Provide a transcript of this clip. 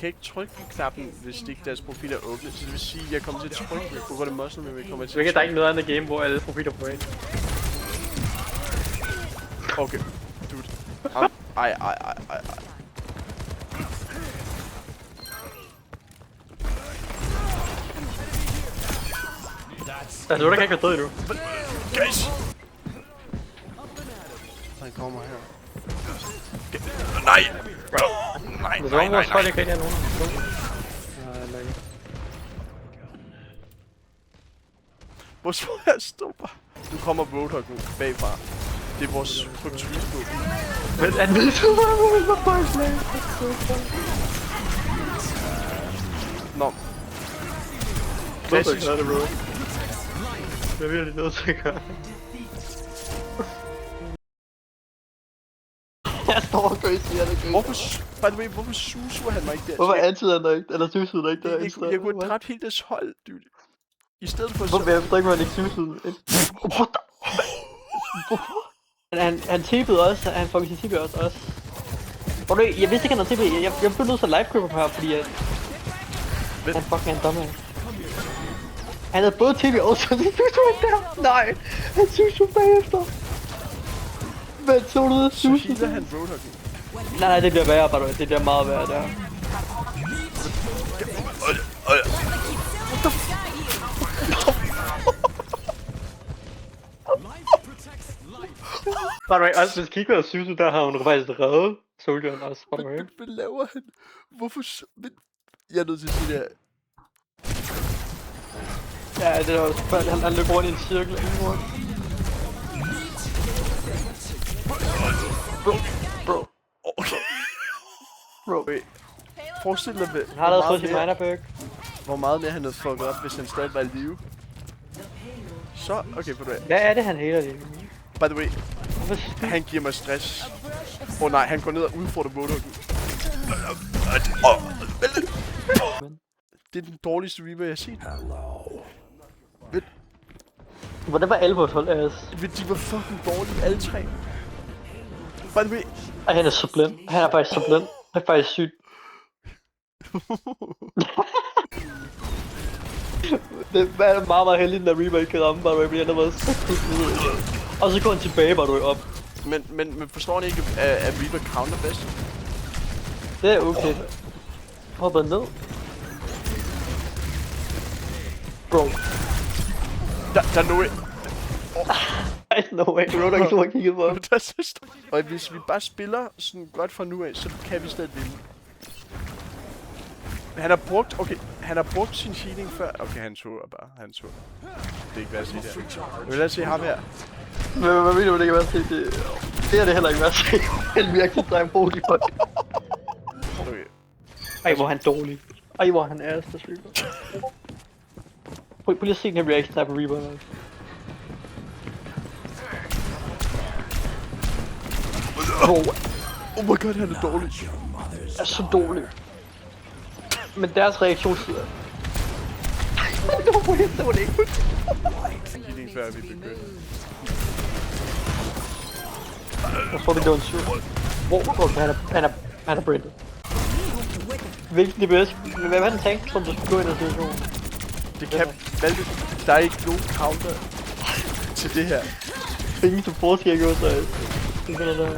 kan ikke trykke på knappen, hvis ikke deres profil er åbnet. Så det vil sige, at jeg kommer til at trykke på grund af muscle, men jeg kommer til at Hvilket der er ikke noget andet game, hvor alle profiler på en. Okay, dude. Ej. Altså, du kan ikke være død endnu. Guys! Han kommer her. Nej! Nej. Hvis nogen vores folk ikke rigtig er nogen. Nej. Hvor tror jeg stå bare? Nu kommer Roadhog nu bagfra. Det er vores frygtrygsbog. Men er det så meget, hvor folk slag? Nå. Klassisk. Det er virkelig nødt til at gøre. Jeg står og gør, siger det. By the way, hvorfor suser han mig ikke der? Hvorfor antyder han dig ikke? Eller suser han ikke der? Jeg kunne have dræbt hele deres hold, dude. I stedet for Hvorfor ikke man ikke suser? Han tippede også, han fucking sin tippede også. Jeg vidste ikke, han havde tippet. Jeg blev nødt til at live-købe på her, fordi at... Han fucking er en dummer. Han havde både tippet og så det suser der. Nej, han suser bagefter. Men så du ud så healer han Roadhog. Nej, det bliver værre, bare det bliver meget værre der. By the way, altså hvis Kiko og Susu der har hun faktisk reddet Soldieren også, by the way. Hvad laver han? Hvorfor men... Jeg er nødt til at sige det her. Ja, det er også før, han løber rundt i en cirkel. Bro. Okay. Bro. Forestil dig, Han har lavet fået sin minerbug. Hvor meget mere han havde fucket op, hvis han stadig var i live. Så, okay, for du af. Hvad er det, han hater lige? By the way, han giver mig stress. Nej, han går ned og udfordrer Roadhog. Det er den dårligste Reaper, jeg har set. Hvordan var alle vores hold af os? De var fucking dårlige, alle tre. By the way. Ej, han er så blind. Han er faktisk så blind. Han er faktisk sygt. Det er meget heldigt, når Reaper ikke kan ramme, bare fordi han har været så og så går han tilbage, bare op. Men forstår ni ikke, at Reaper counter bedst? Det er okay. Hopper ned. Bro. Der er no way. No way, Roadhog ikke så kigget på ham. Og hvis vi bare spiller sådan godt fra nu af, så kan vi stadig vinde. Han har brugt sin healing før. Okay, han tog bare. Det er ikke værd at sige det her. Jeg vil lade se ham her. Men hvad mener du, det kan være at se det? Det er det heller ikke værd at se. Han virkelig drejer en bolig på. Okay. Ej, hvor er han dårlig. Ej, hvor er han ærst at Reaper. Prøv lige at se den her reaction der på Reaper. Oh my god, han er dårlig. Er så dårlig. Men deres reaktionstid er... Det var det ikke. Healing før vi begyndte. Jeg tror, det går en syv. Hvor? Han er brændt. Hvilken DPS? Men hvad var den tank, som du skulle gå i den situation? Det kan... Der er ikke nogen counter til det her. Ingen support skal jeg gå sig. Det er sådan der.